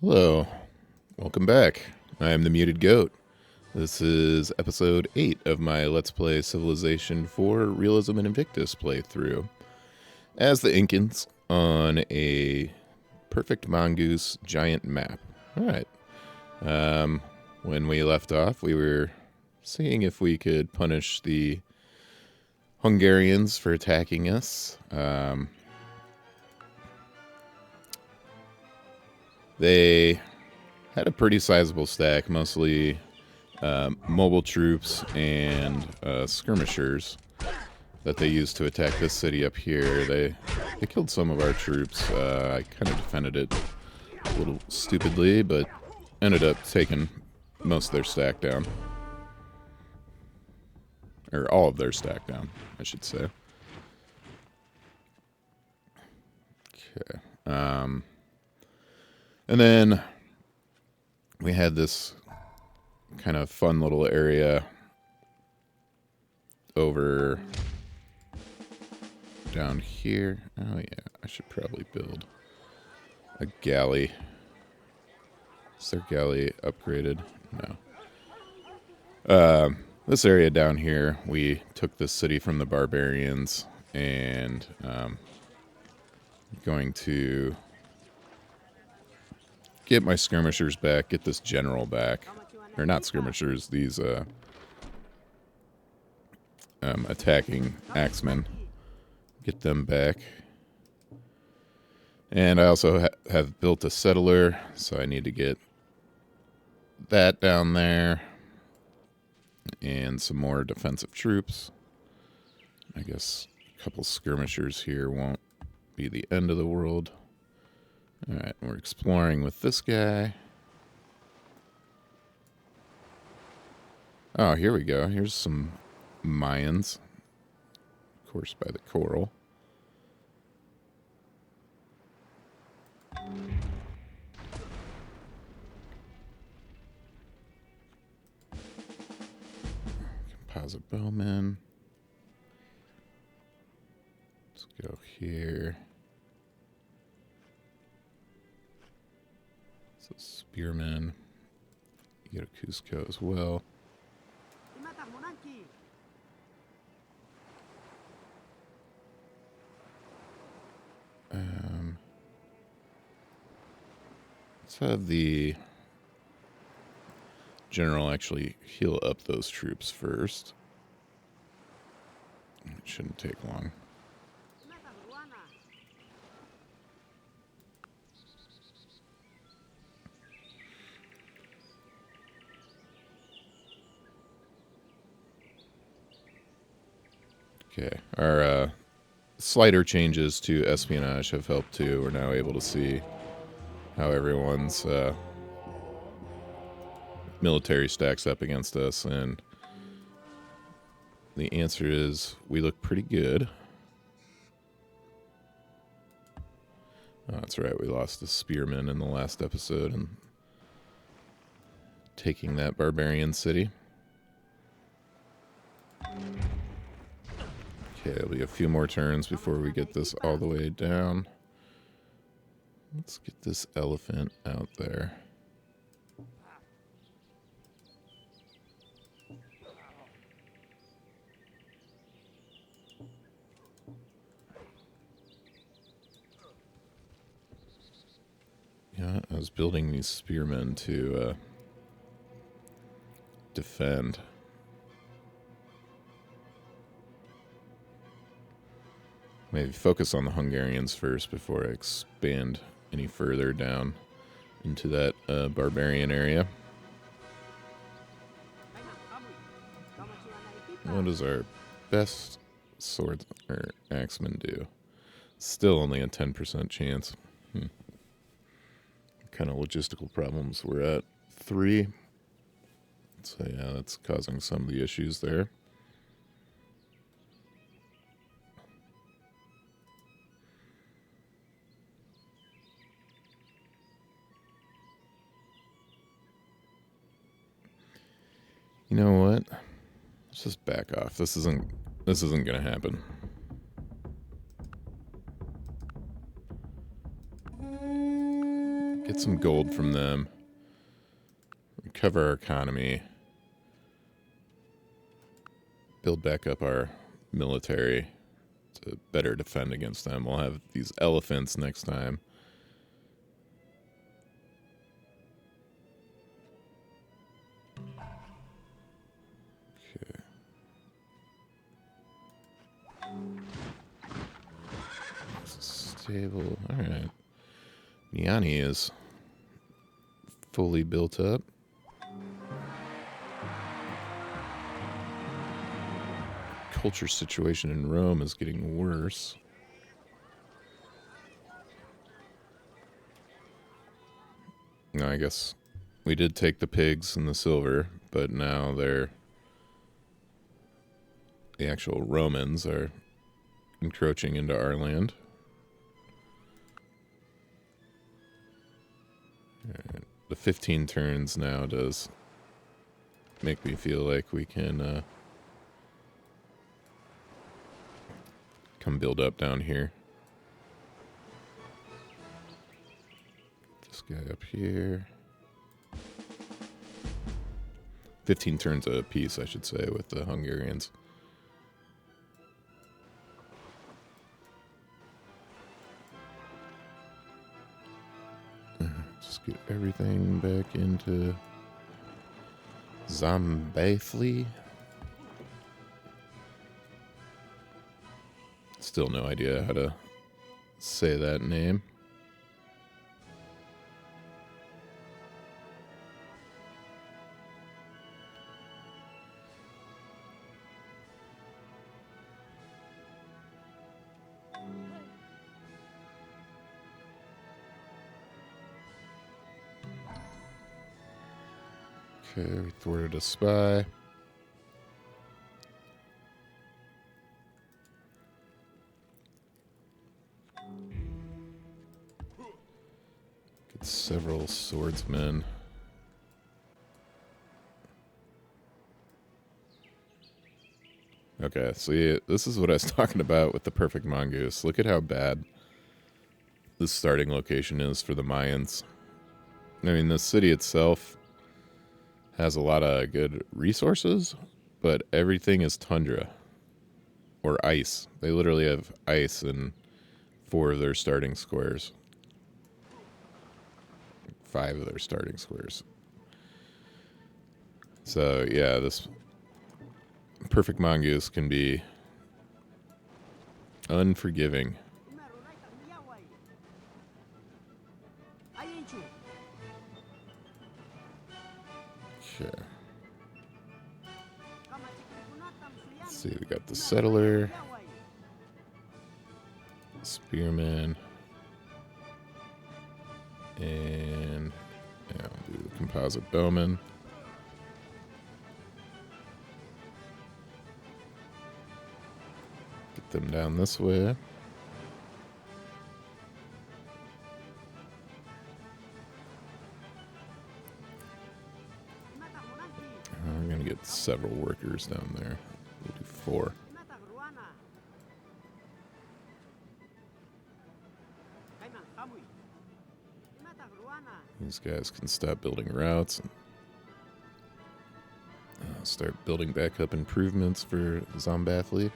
Hello, welcome back. I am the Muted Goat. This is episode 8 of my Let's Play Civilization 4 Realism Invictus playthrough as the Incans on a Perfect Mongoose giant map. Alright. When we left off, we were seeing if we could punish the Hungarians for attacking us. They had a pretty sizable stack, mostly mobile troops and skirmishers that they used to attack this city up here. They killed some of our troops. I kind of defended it a little stupidly, but ended up taking most of their stack down. Or all of their stack down, I should say. Okay. And then we had this kind of fun little area over down here. Oh yeah, I should probably build a galley. Is their galley upgraded? No. This area down here, we took this city from the barbarians and going to get my skirmishers back, get this general back. Or not skirmishers, these attacking axemen. Get them back. And I also have built a settler, so I need to get that down there. And some more defensive troops. I guess a couple skirmishers here won't be the end of the world. Alright, we're exploring with this guy. Oh, here we go. Here's some Mayans. Of course, by the coral. Composite bowmen. Let's go here. So spearmen. You go to Cusco as well. Let's have the general actually heal up those troops first. It shouldn't take long. Okay, our slighter changes to espionage have helped too. We're now able to see how everyone's military stacks up against us, and the answer is we look pretty good. Oh, that's right, we lost the spearmen in the last episode and taking that barbarian city. Okay, it'll be a few more turns before we get this all the way down. Let's get this elephant out there. Yeah, I was building these spearmen to defend. Maybe focus on the Hungarians first before I expand any further down into that barbarian area. What does our best sword or axeman do? Still only a 10% chance. What kind of logistical problems we're at? 3. So yeah, that's causing some of the issues there. You know what? Let's just back off. This isn't gonna happen. Get some gold from them. Recover our economy. Build back up our military to better defend against them. We'll have these elephants next time. Okay. Stable. Alright. Niani is fully built up. Culture situation in Rome is getting worse. No, I guess we did take the pigs and the silver, but now the actual Romans are encroaching into our land. Right. The 15 turns now does make me feel like we can come build up down here. This guy up here. 15 turns a piece, I should say, with the Hungarians. Just get everything back into Zambafli. Still no idea how to say that name. Okay, we thwarted a spy. Get several swordsmen. Okay, see, this is what I was talking about with the Perfect Mongoose. Look at how bad this starting location is for the Mayans. I mean, the city itself has a lot of good resources, but everything is tundra or ice. They literally have ice in 4 of their starting squares. 5 of their starting squares. So, yeah, this Perfect Mongoose can be unforgiving. Okay. Let's see, we got the settler, spearman, and yeah, I'll do the composite bowman. Get them down this way. I'm going to get several workers down there. We'll do 4. These guys can stop building routes. Start building back up improvements for Zombathli.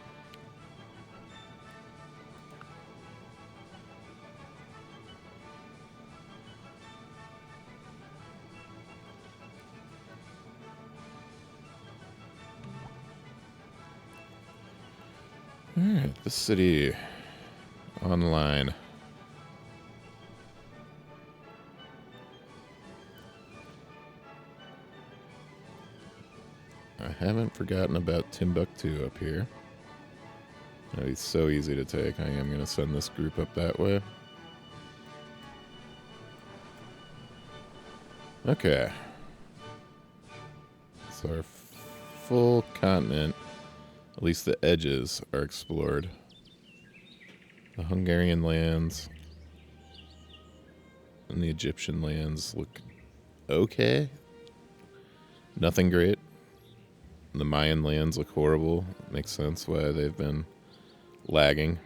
Alright, the city online. I haven't forgotten about Timbuktu up here. It's so easy to take. I am going to send this group up that way. Okay. So our full continent, at least the edges, are explored. The Hungarian lands and the Egyptian lands look okay. Nothing great. The Mayan lands look horrible. Makes sense why they've been lagging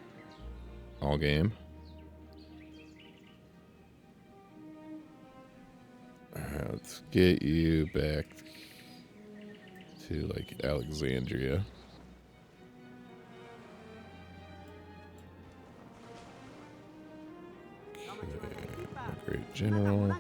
all game. Let's get you back to, like, Alexandria. Okay, great general.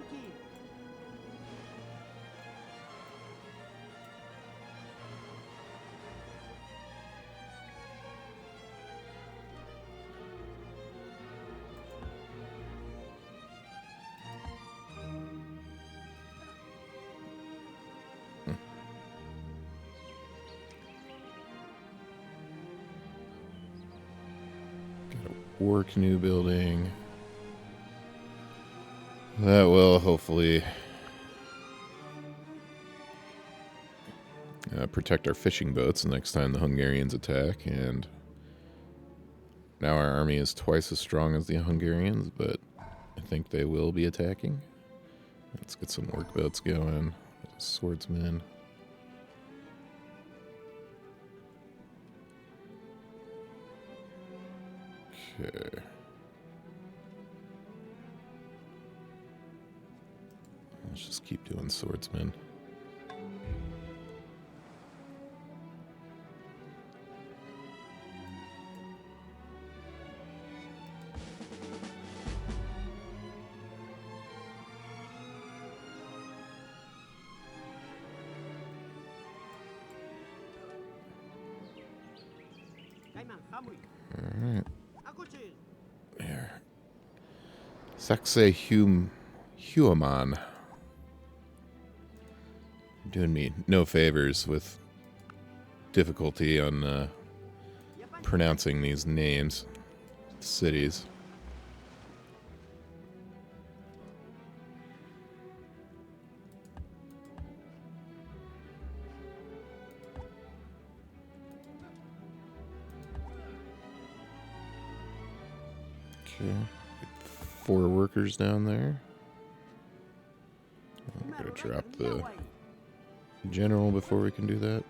War canoe building. That will hopefully protect our fishing boats the next time the Hungarians attack. And now our army is twice as strong as the Hungarians, but I think they will be attacking. Let's get some workboats going. Swordsmen. Okay. Let's just keep doing swordsmen. Alright. There. Saxe Huaman. Doing me no favors with difficulty on pronouncing these names. Cities. Okay. 4 workers down there. I'm going to drop the general before we can do that.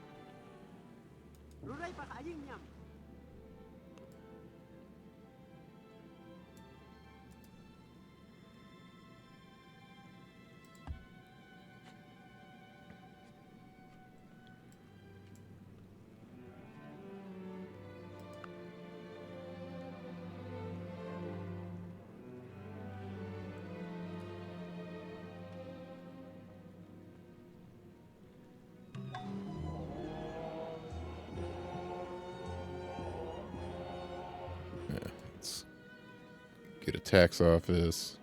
Let's get a tax office.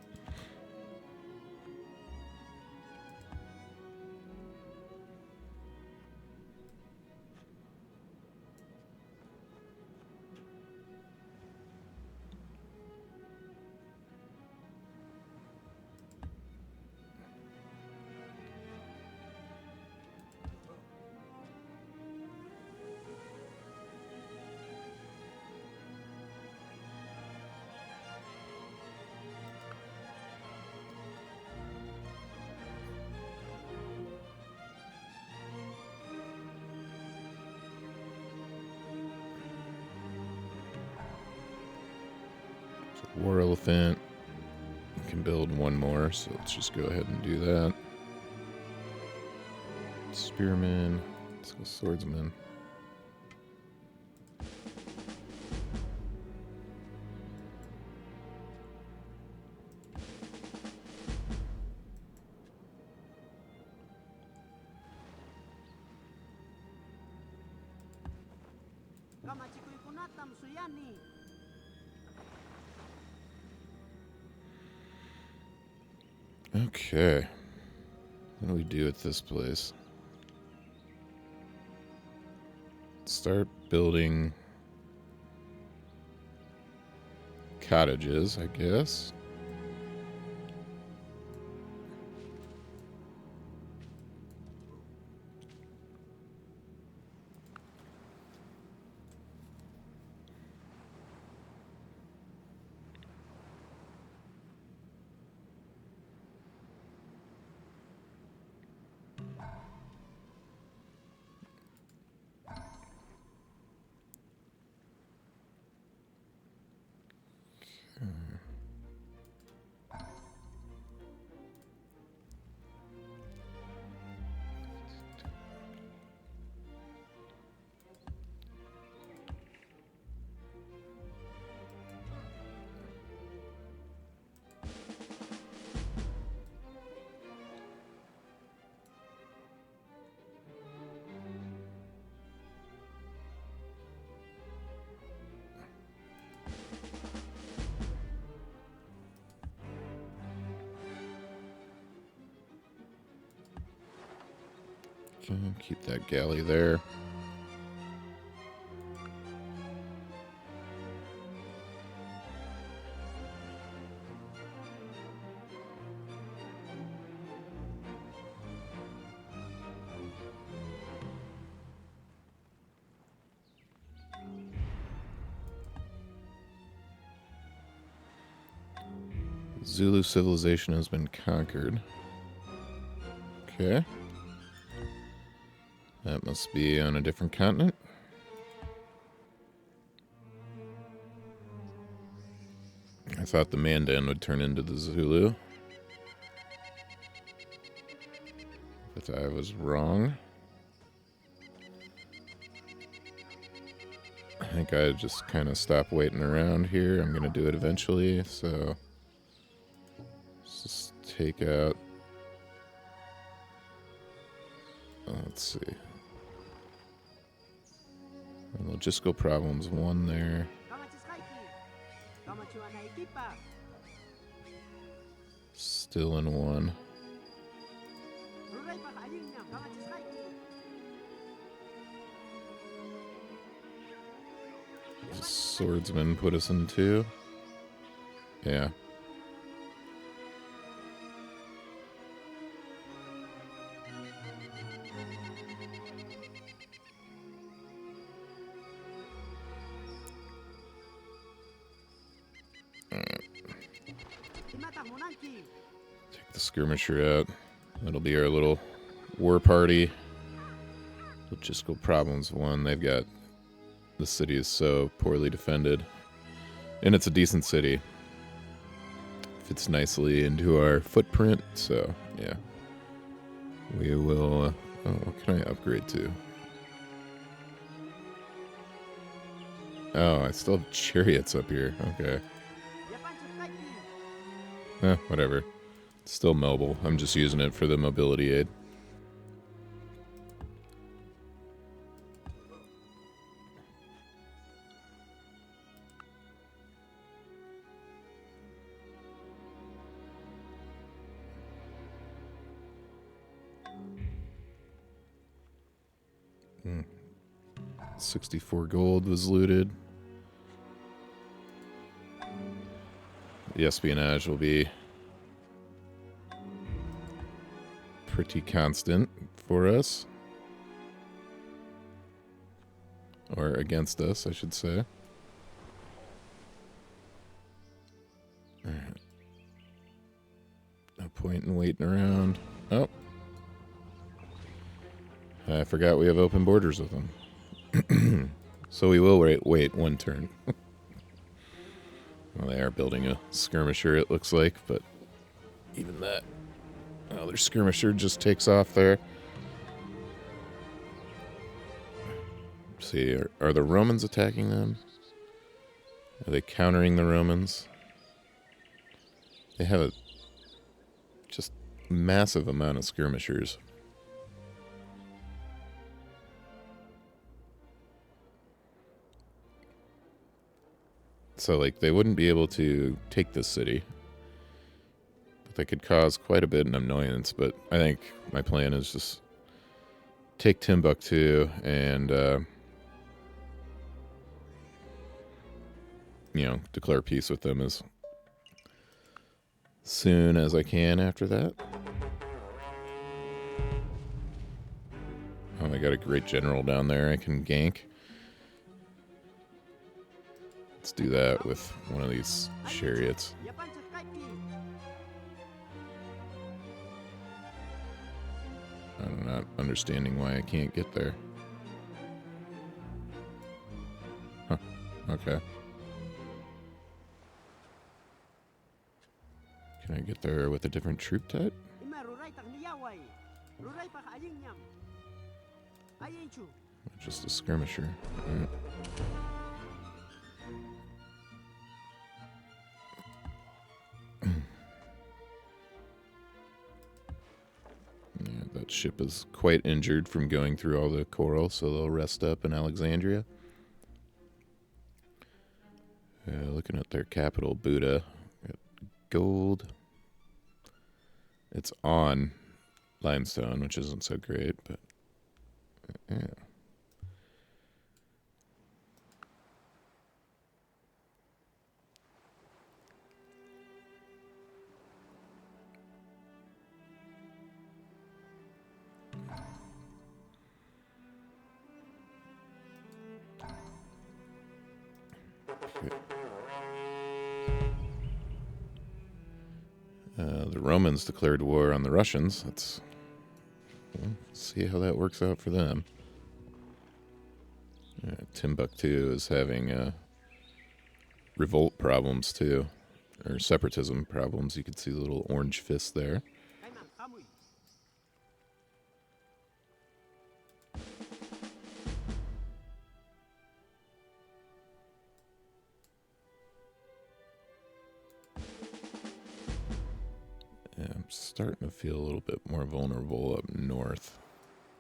War elephant. We can build one more, so let's just go ahead and do that. Spearman. Let's go swordsman. Okay. What do we do at this place? Start building cottages, I guess. Okay, keep that galley there. Zulu civilization has been conquered. Okay. That must be on a different continent. I thought the Mandan would turn into the Zulu, but I was wrong. I think I just kind of stopped waiting around here. I'm going to do it eventually, so let's just take out... let's see. Logistical problems, one there. Still in one. Swordsman put us in two. Yeah. Take the skirmisher out. That'll be our little war party. Logistical problems one. They've got... The city is so poorly defended. And it's a decent city. Fits nicely into our footprint, so yeah. We will... oh, what can I upgrade to? Oh, I still have chariots up here. Okay. Whatever. It's still mobile. I'm just using it for the mobility aid. Hmm. 64 gold was looted. The espionage will be pretty constant for us. Or against us, I should say. Alright. No point in waiting around. Oh. I forgot we have open borders with them. So we will wait one turn. Well, they are building a skirmisher, it looks like, but even that... Oh, their skirmisher just takes off there. Let's see, are the Romans attacking them? Are they countering the Romans? They have a just massive amount of skirmishers. So, like, they wouldn't be able to take this city. But they could cause quite a bit of annoyance. But I think my plan is just take Timbuktu and, you know, declare peace with them as soon as I can after that. Oh, I got a great general down there I can gank. Let's do that with one of these chariots. I'm not understanding why I can't get there. Huh. Okay. Can I get there with a different troop type? Just a skirmisher. Right. Yeah, that ship is quite injured from going through all the coral, so they'll rest up in Alexandria. Looking at their capital, Buddha. Got gold. It's on limestone, which isn't so great, but Yeah. The Romans declared war on the Russians. Let's see how that works out for them. Timbuktu is having revolt problems too, or separatism problems. You can see the little orange fist there. Yeah, I'm starting to feel a little bit more vulnerable up north.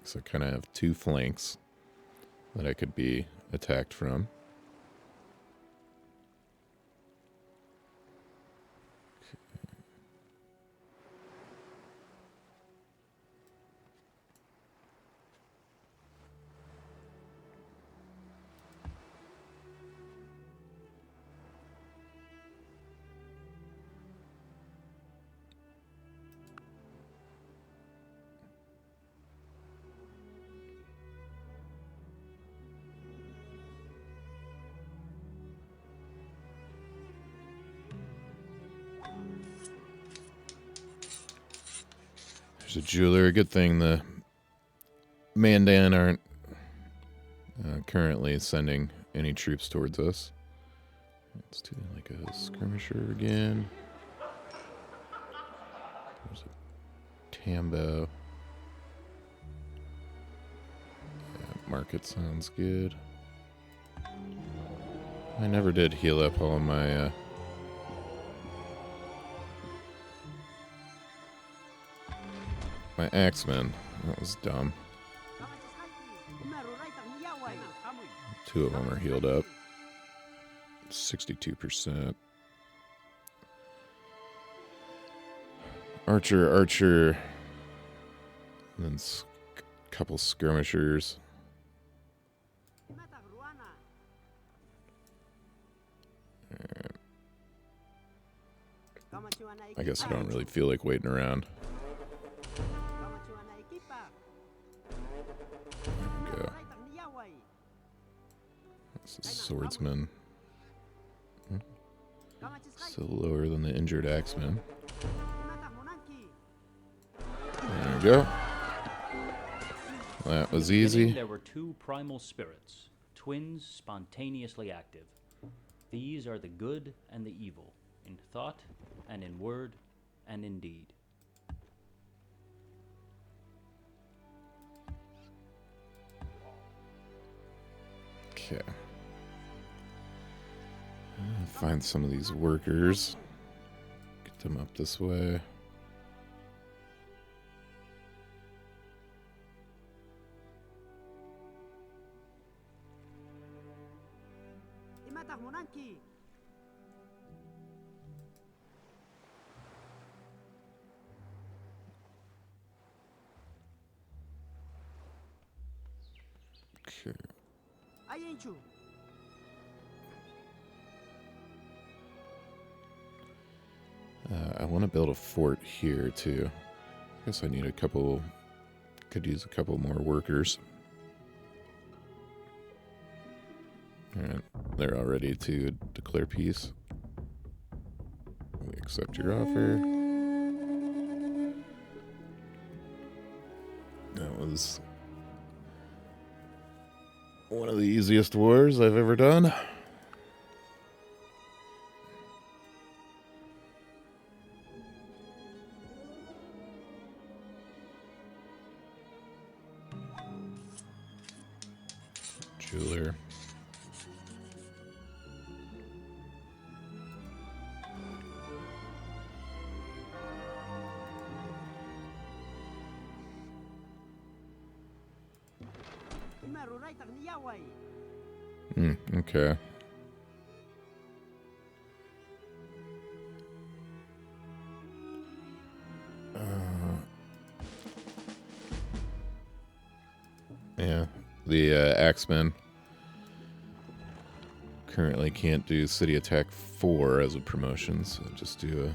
So I kind of have two flanks that I could be attacked from. There's a jeweler. Good thing the Mandan aren't currently sending any troops towards us. Let's do like a skirmisher again. There's a Tambo. Yeah, market sounds good. I never did heal up all of my my axemen. That was dumb. Two of them are healed up. 62%. Archer. And then a couple skirmishers. Right. I guess I don't really feel like waiting around. There we go. That's a swordsman. Still lower than the injured axeman. There we go. That was easy. There were two primal spirits, twins spontaneously active. These are the good and the evil, in thought and in word and in deed. Okay. Find some of these workers. Get them up this way. Okay. I want to build a fort here too. I guess I need a couple. Could use a couple more workers. Alright, they're all ready to declare peace. We accept your offer. That was one of the easiest wars I've ever done. Jeweler. Okay. Yeah, the Axemen currently can't do City Attack 4 as a promotion, so just do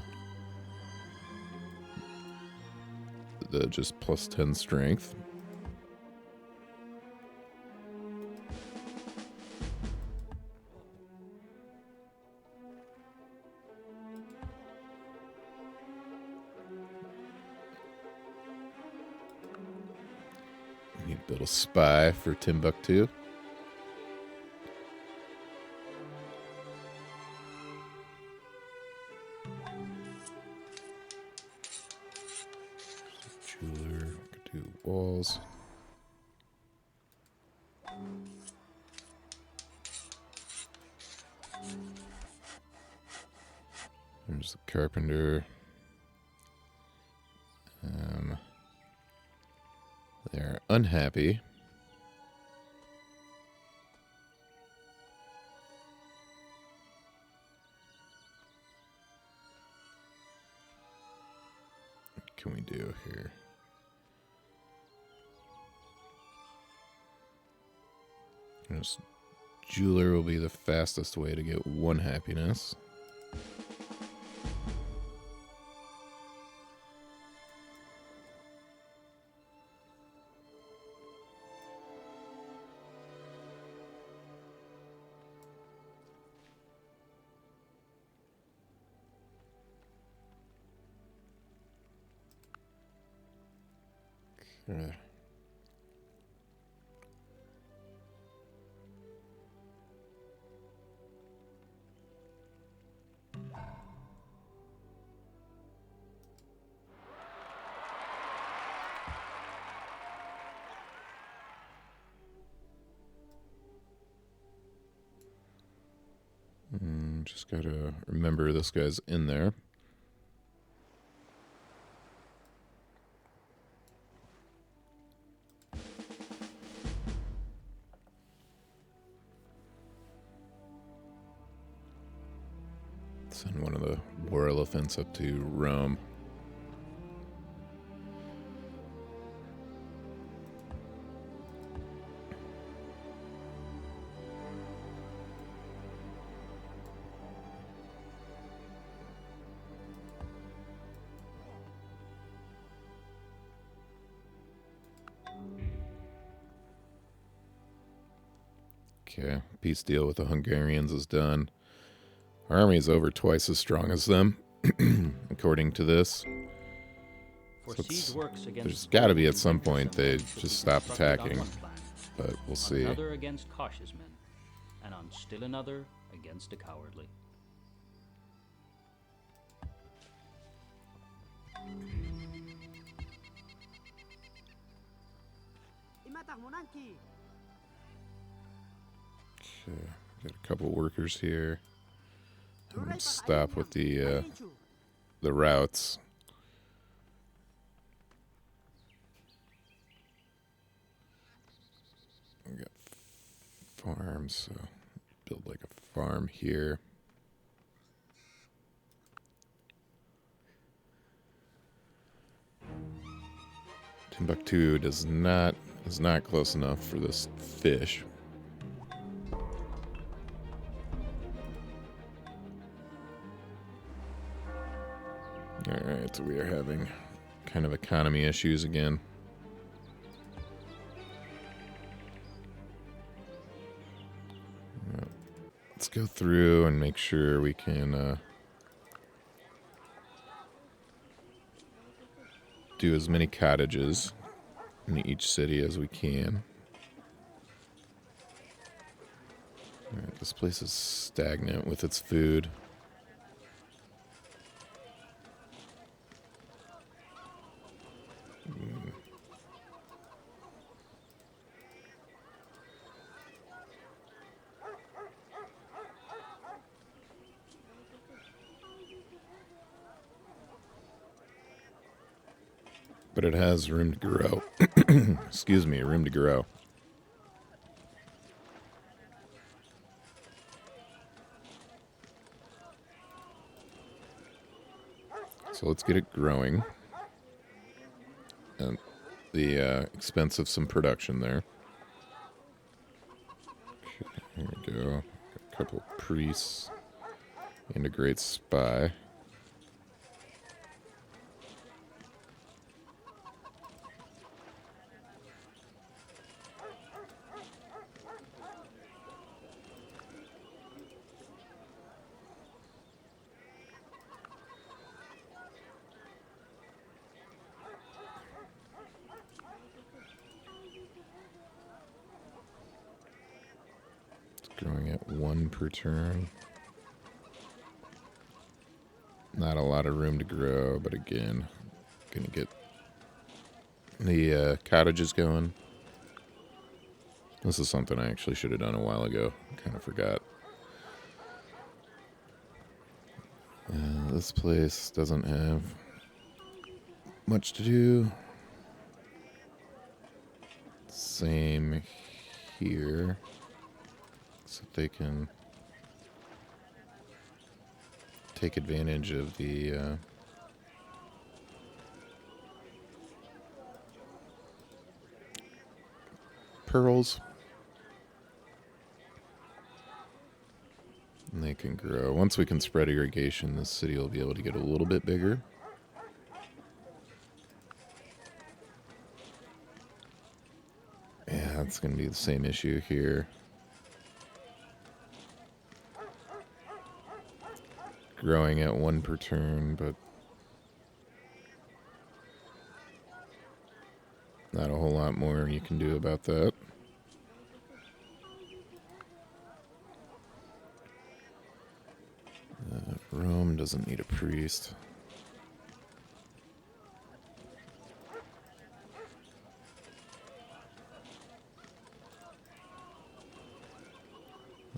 the just plus 10 strength. Need to build a spy for Timbuktu. Jeweler, could do walls. There's the carpenter. They're unhappy. What can we do here? This jeweler will be the fastest way to get 1 happiness. Okay. Just gotta remember this guy's in there. Send one of the war elephants up to Rome. Okay, peace deal with the Hungarians is done. Our army is over twice as strong as them, according to this. So there's got to be at some point they just stop attacking, but we'll see. Another against cautious men, and on still another against the cowardly. Okay, got a couple workers here. Stop with the routes. We got farms, so build like a farm here. Timbuktu is not close enough for this fish. Alright, so we are having kind of economy issues again. Let's go through and make sure we can do as many cottages in each city as we can. Alright, this place is stagnant with its food. But it has room to grow. Excuse me, room to grow. So let's get it growing. At the expense of some production there. couple priests and a great spy. Growing at 1 per turn. Not a lot of room to grow, but again, gonna get the cottages going. This is something I actually should have done a while ago. Kind of forgot. This place doesn't have much to do. Same here. So they can take advantage of the pearls. And they can grow. Once we can spread irrigation, this city will be able to get a little bit bigger. Yeah, it's going to be the same issue here. Growing at 1 per turn, but not a whole lot more you can do about that. Rome doesn't need a priest.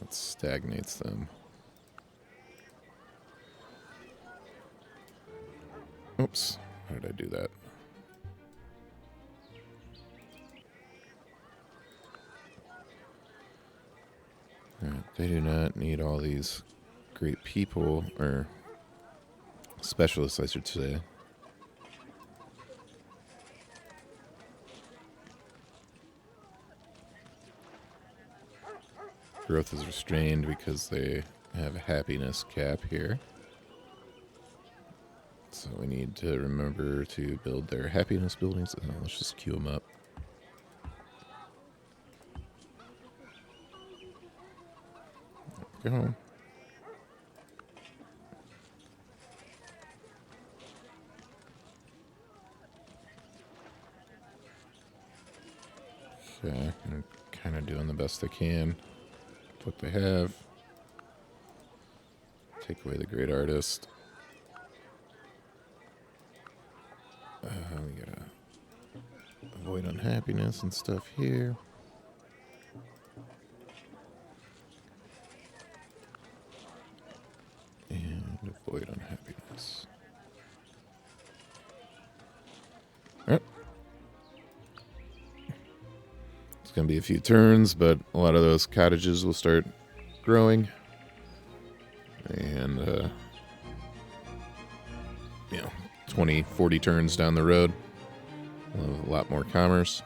That stagnates them. Oops, how did I do that? Alright, they do not need all these great people, or specialists, I should say. Growth is restrained because they have a happiness cap here. So we need to remember to build their happiness buildings. Let's just queue them up. There we go. Okay, I'm kind of doing the best I can with what they have. Take away the great artist. We gotta avoid unhappiness and stuff here. And avoid unhappiness. Alright. It's gonna be a few turns, but a lot of those cottages will start growing. And, 20, 40 turns down the road. We'll have a lot more commerce.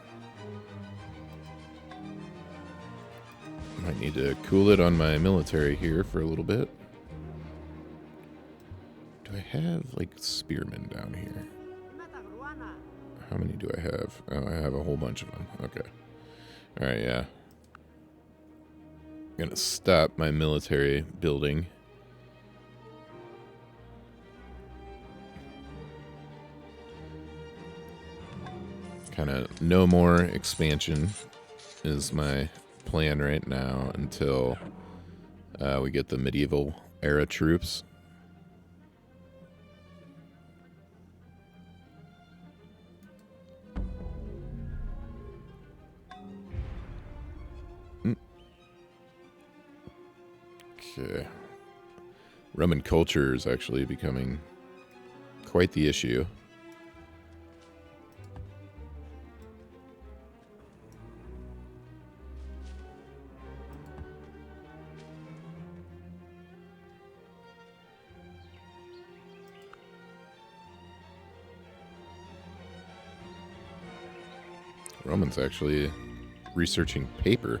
Might need to cool it on my military here for a little bit. Do I have, like, spearmen down here? How many do I have? Oh, I have a whole bunch of them. Okay. Alright, yeah. I'm gonna stop my military building. Kind of no more expansion is my plan right now until we get the medieval era troops. Okay. Roman culture is actually becoming quite the issue. Roman's actually researching paper.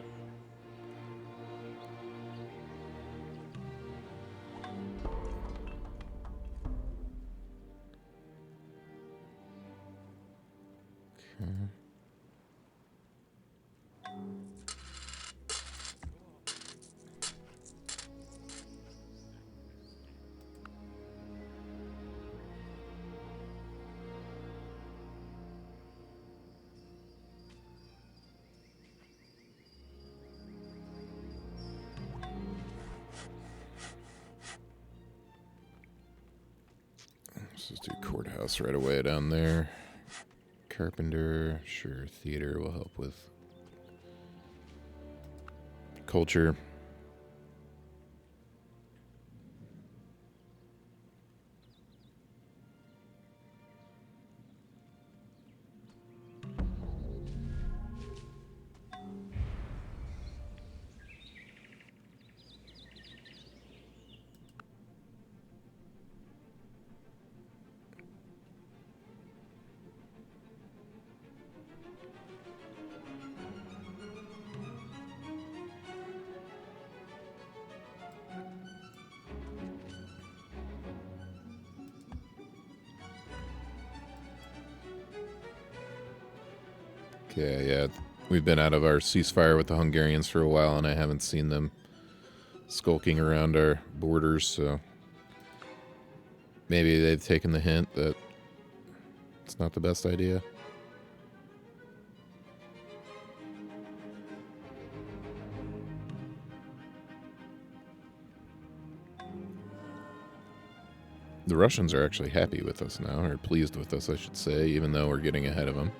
Let's just do courthouse right away down there. Carpenter, sure. Theater will help with culture. Okay, yeah. We've been out of our ceasefire with the Hungarians for a while, and I haven't seen them skulking around our borders, so maybe they've taken the hint that it's not the best idea. The Russians are actually happy with us now, or pleased with us, I should say, even though we're getting ahead of them.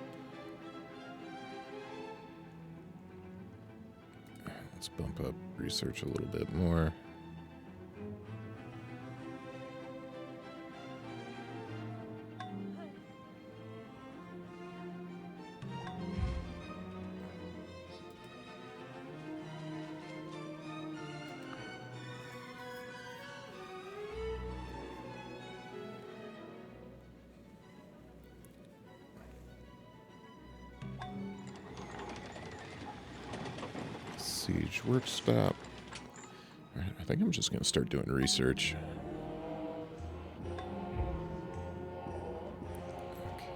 Let's bump up research a little bit more. Siege work stop. Alright, I think I'm just going to start doing research. Okay.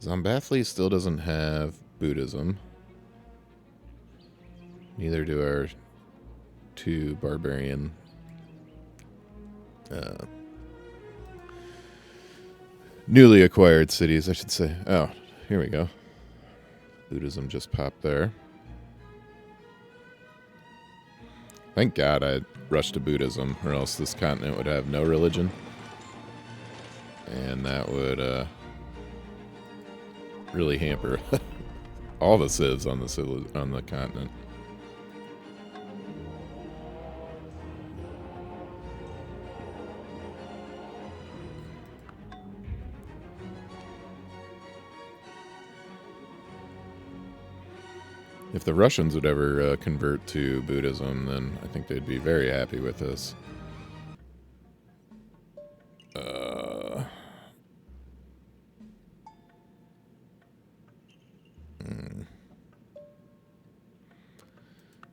Zombathli still doesn't have Buddhism. Neither do our two barbarian newly acquired cities, I should say. Oh, here we go. Buddhism just popped there. Thank God I rushed to Buddhism, or else this continent would have no religion. And that would really hamper all the civs on the continent. If the Russians would ever convert to Buddhism, then I think they'd be very happy with us.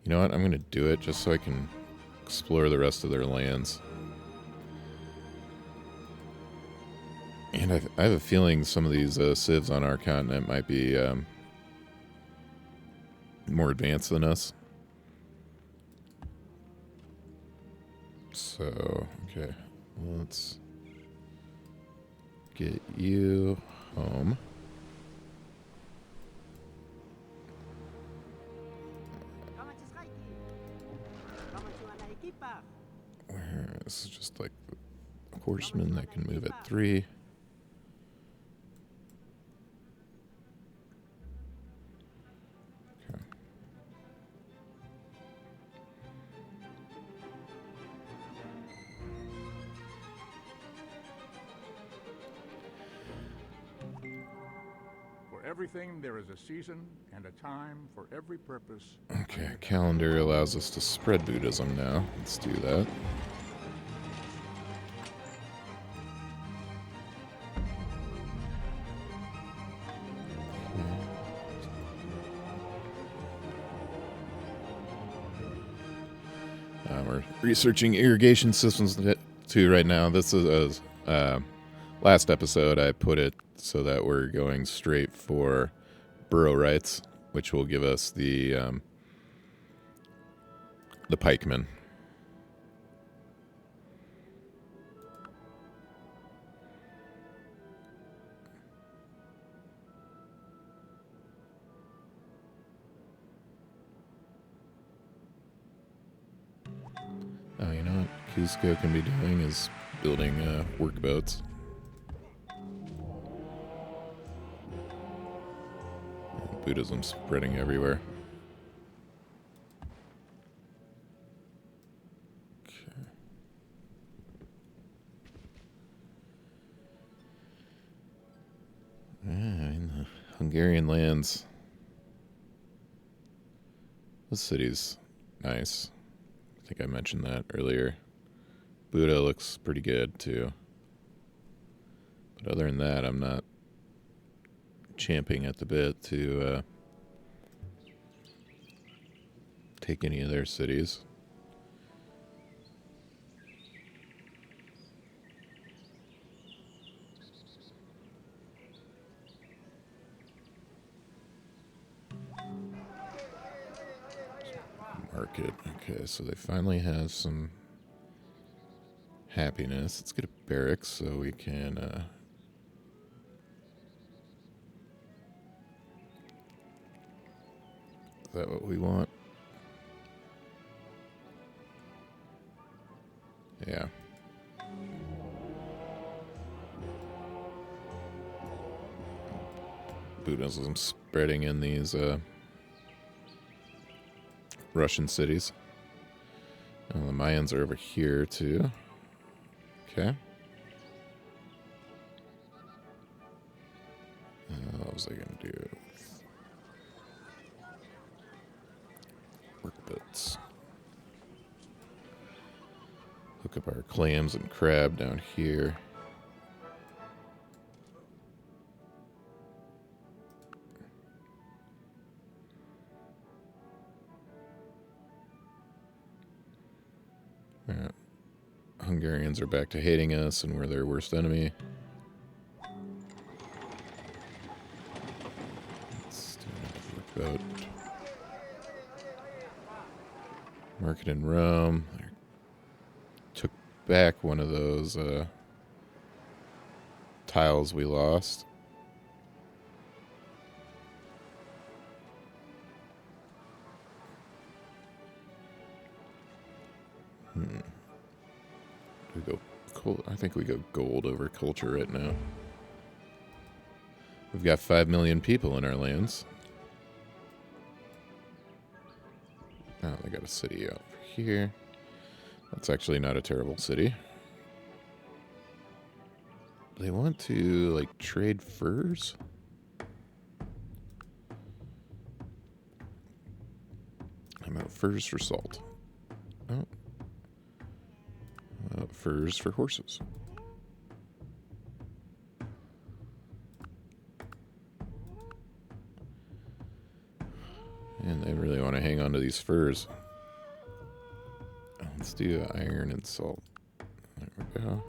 You know what? I'm going to do it just so I can explore the rest of their lands. And I have a feeling some of these civs on our continent might be more advanced than us. So, okay. Let's get you home. Where this is just like a horseman that can move at 3. Okay. For everything, there is a season and a time for every purpose. Okay, calendar allows us to spread Buddhism now. Let's do that. We're researching irrigation systems too right now. This is last episode I put it so that we're going straight for borough rights, which will give us the pikemen. Oh, you know what Cusco can be doing is building workboats. Buddhism spreading everywhere. Okay. In the Hungarian lands. This city's nice. I think I mentioned that earlier. Buddha looks pretty good too. But other than that, I'm not champing at the bit to take any of their cities. Market. Okay, so they finally have some happiness. Let's get a barracks so we can is that what we want? Yeah. Buddhism spreading in these Russian cities. And the Mayans are over here too. Okay. What was I going to do? Workboats. Hook up our clams and crab down here. Yeah. Hungarians are back to hating us and we're their worst enemy. Let's do another workboat. Market in Rome. I took back one of those tiles we lost. We go cool. I think we go gold over culture right now. We've got 5 million people in our lands. Oh, they got a city out here. That's actually not a terrible city. They want to, like, trade furs? I'm out furs for salt. Oh. Furs for horses. And they really want to hang on to these furs. Let's do iron and salt. There we go.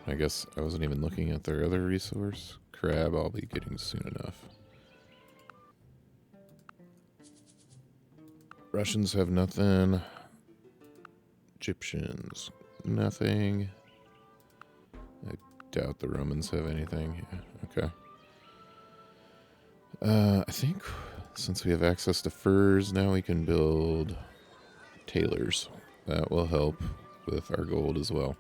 I guess I wasn't even looking at their other resource. Crab I'll be getting soon enough. Russians have nothing. Egyptians, nothing. I doubt the Romans have anything. Yeah, okay. I think since we have access to furs, now we can build tailors. That will help with our gold as well.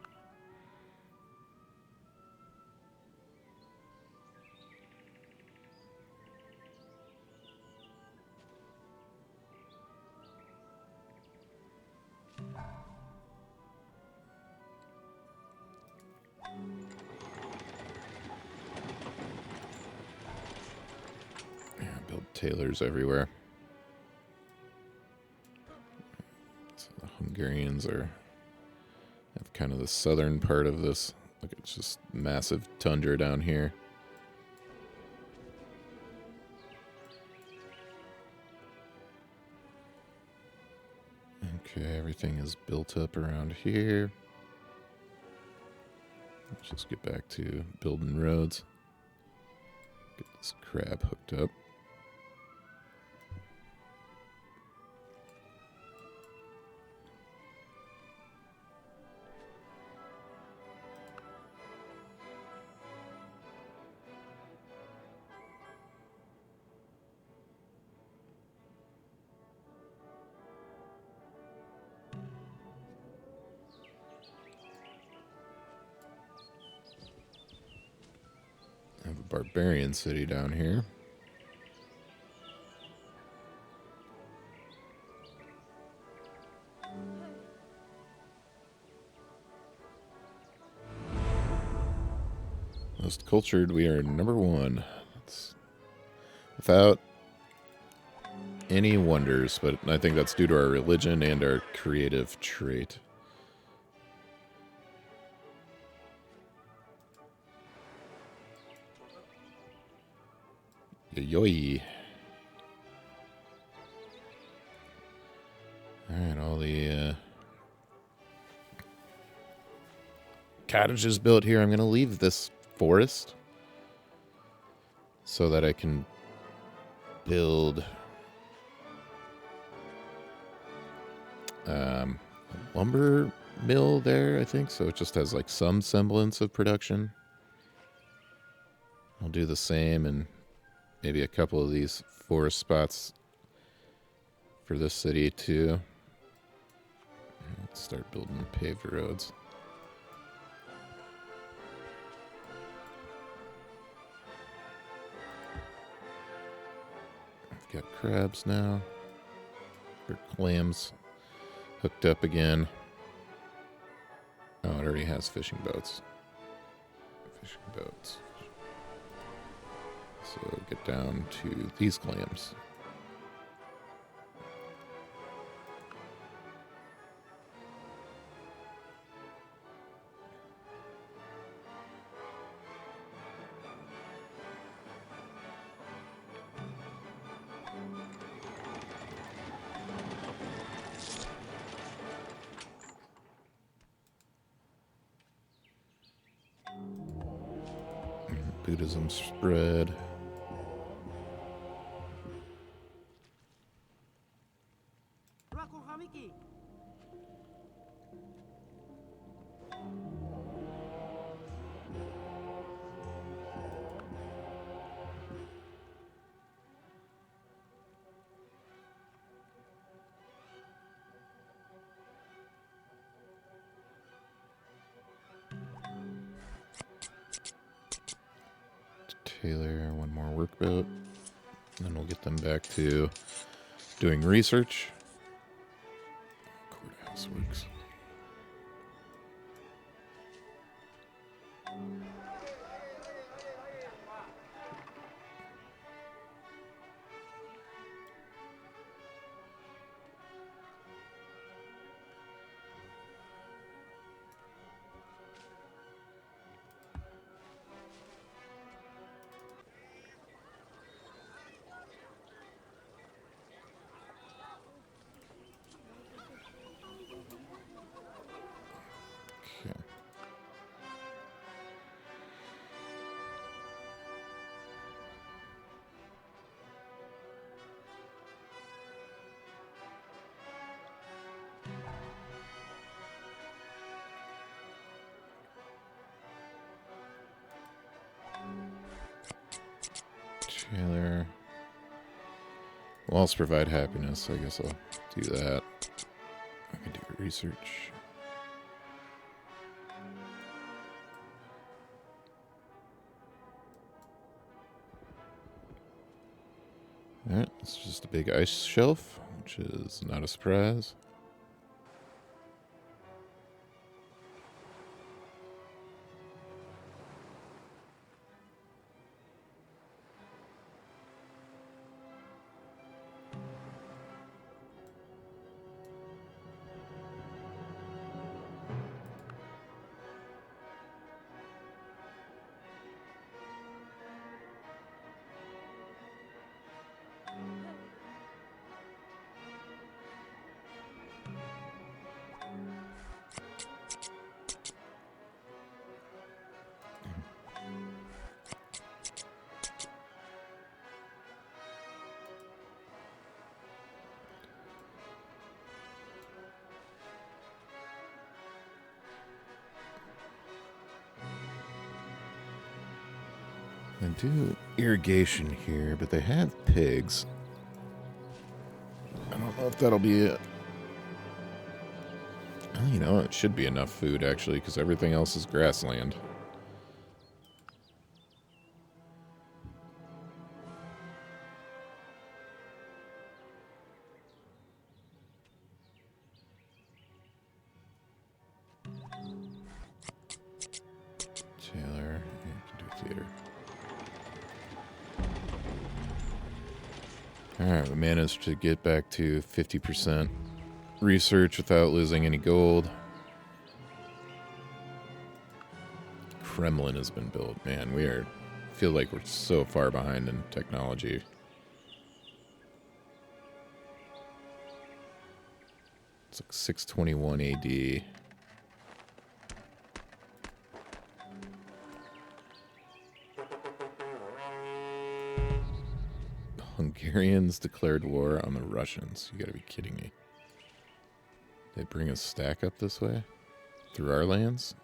Tailors everywhere. So the Hungarians have kind of the southern part of this. Look, it's just massive tundra down here. Okay, everything is built up around here. Let's just get back to building roads. Get this crab hooked up. I have a barbarian city down here. Most cultured, we are number 1. That's without any wonders, but I think that's due to our religion and our creative trait. Yoy. Alright, all the cottages built here. I'm going to leave this forest so that I can build a lumber mill there, I think. So it just has like some semblance of production. I'll do the same and maybe a couple of these forest spots for this city too. Let's start building paved roads. I've got crabs now. Or clams hooked up again. Oh, it already has fishing boats. Fishing boats. So get down to these clams. Buddhism spread. Taylor, one more workboat. And then we'll get them back to doing research. Courthouse works. Okay. Taylor. Walls provide happiness. I guess I'll do that. I can do research. Alright, it's just a big ice shelf, which is not a surprise. They do irrigation here, but they have pigs. I don't know if that'll be it. Well, you know, it should be enough food, actually, because everything else is grassland. Taylor, yeah, can do theater. Alright, we managed to get back to 50% research without losing any gold. Kremlin has been built. Man, feel like we're so far behind in technology. It's like 621 AD. Hungarians declared war on the Russians. You gotta be kidding me. They bring a stack up this way? Through our lands?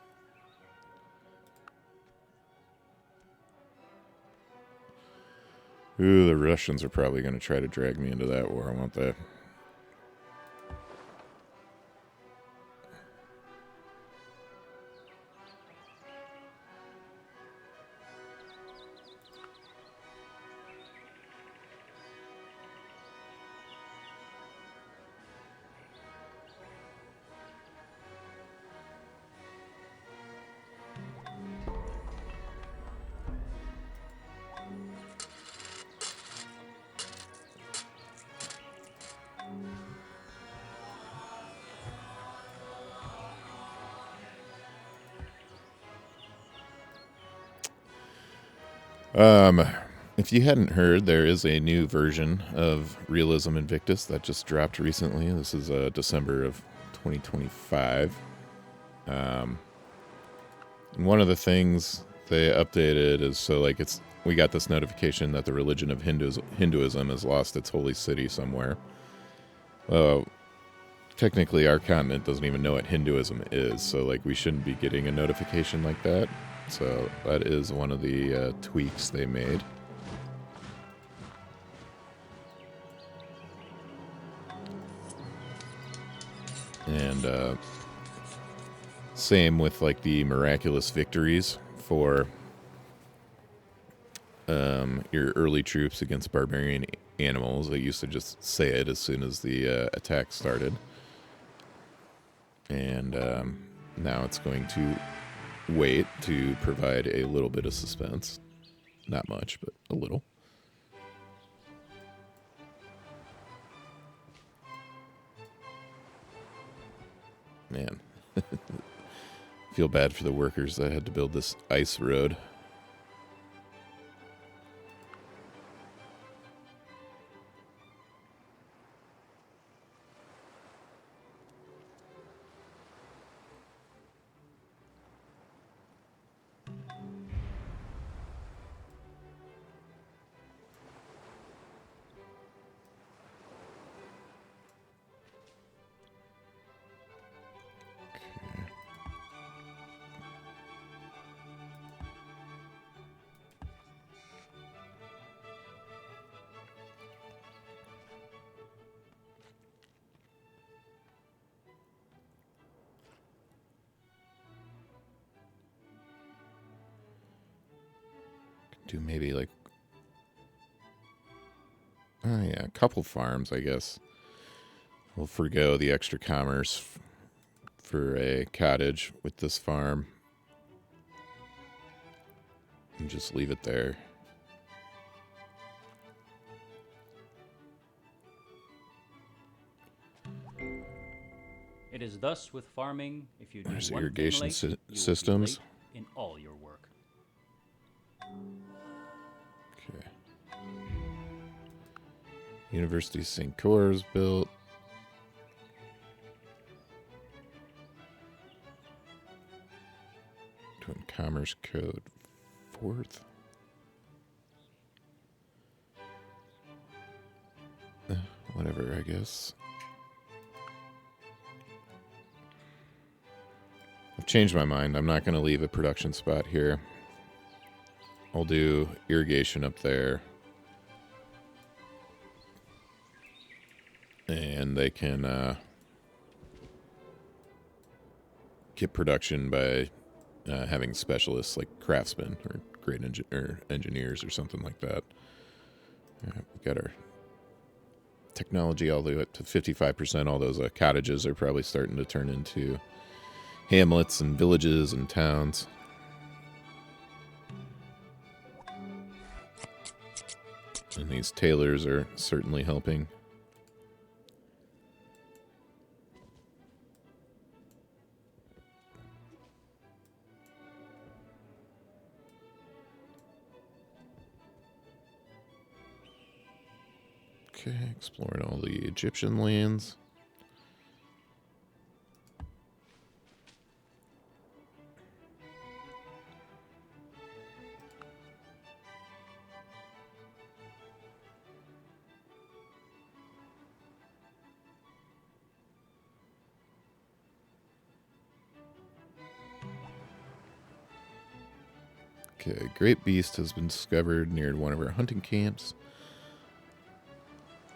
Ooh, the Russians are probably going to try to drag me into that war, won't they? If you hadn't heard, there is a new version of Realism Invictus that just dropped recently. This is December of 2025. And one of the things they updated is we got this notification that the religion of Hinduism has lost its holy city somewhere. Technically, our continent doesn't even know what Hinduism is, so we shouldn't be getting a notification like that. So that is one of the tweaks they made. And same with the miraculous victories for your early troops against barbarian animals. They used to just say it as soon as the attack started. And now it's going to wait to provide a little bit of suspense. Not much, but a little. Man. Feel bad for the workers that had to build this ice road. Do maybe a couple farms, I guess. We'll forgo the extra commerce for a cottage with this farm and just leave it there. It is thus with farming. If you do There's one irrigation thing late, you will be systems. late in all your work. Okay. University of St. Core is built. Twin Commerce Code 4th. Whatever, I guess. I've changed my mind. I'm not going to leave a production spot here. I'll do irrigation up there. And they can get production by having specialists like craftsmen or great engineers or something like that. We've got our technology all the way up to 55%. All those cottages are probably starting to turn into hamlets and villages and towns. And these tailors are certainly helping. Okay, exploring all the Egyptian lands. Okay, great beast has been discovered near one of our hunting camps.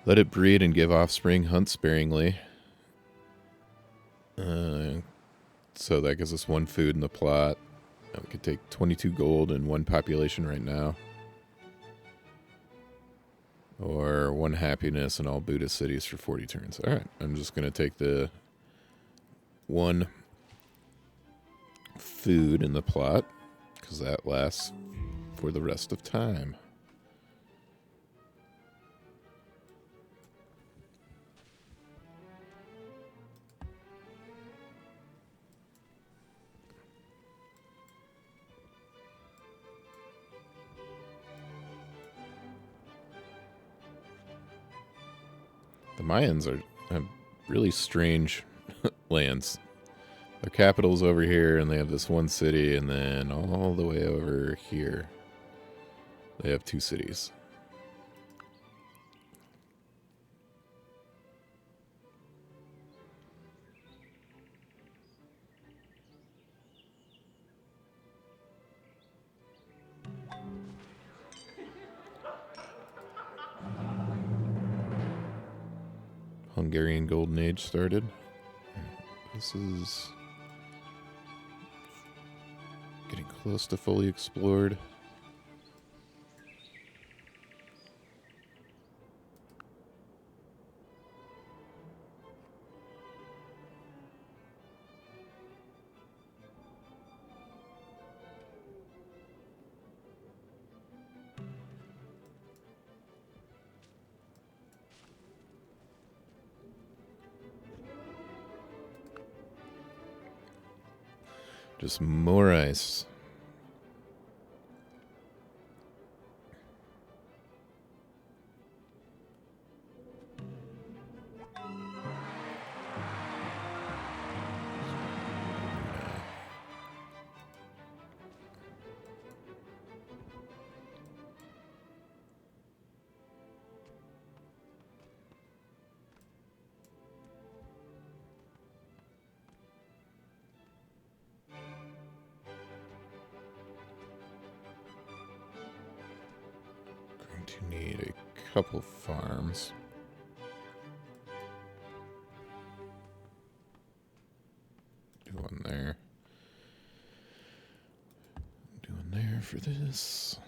Let it breed and give offspring. Hunt sparingly. So that gives us 1 food in the plot. We could take 22 gold and 1 population right now. Or 1 happiness in all Buddhist cities for 40 turns. Alright, I'm just going to take the 1 food in the plot, because that lasts for the rest of time. The Mayans have really strange lands. Their capital's over here, and they have this 1 city, and then all the way over here, they have 2 cities. Hungarian Golden Age started. This is getting close to fully explored. Just more ice. To need a couple farms. Do one there. Do one there for this.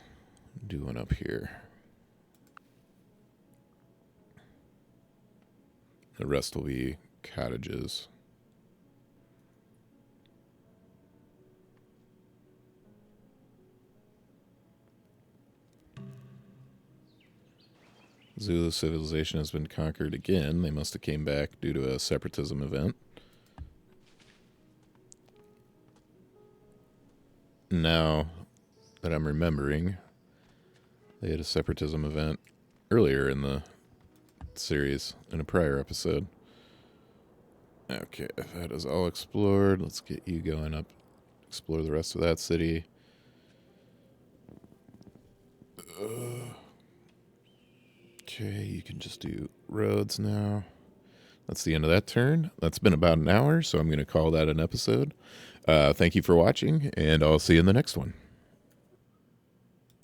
Do one up here. The rest will be cottages. Zulu civilization has been conquered again. They must have came back due to a separatism event. Now that I'm remembering, they had a separatism event earlier in the series, in a prior episode. Okay, if that is all explored, let's get you going up, explore the rest of that city. Okay, you can just do roads now. That's the end of that turn. That's been about an hour, so I'm going to call that an episode. Thank you for watching, and I'll see you in the next one.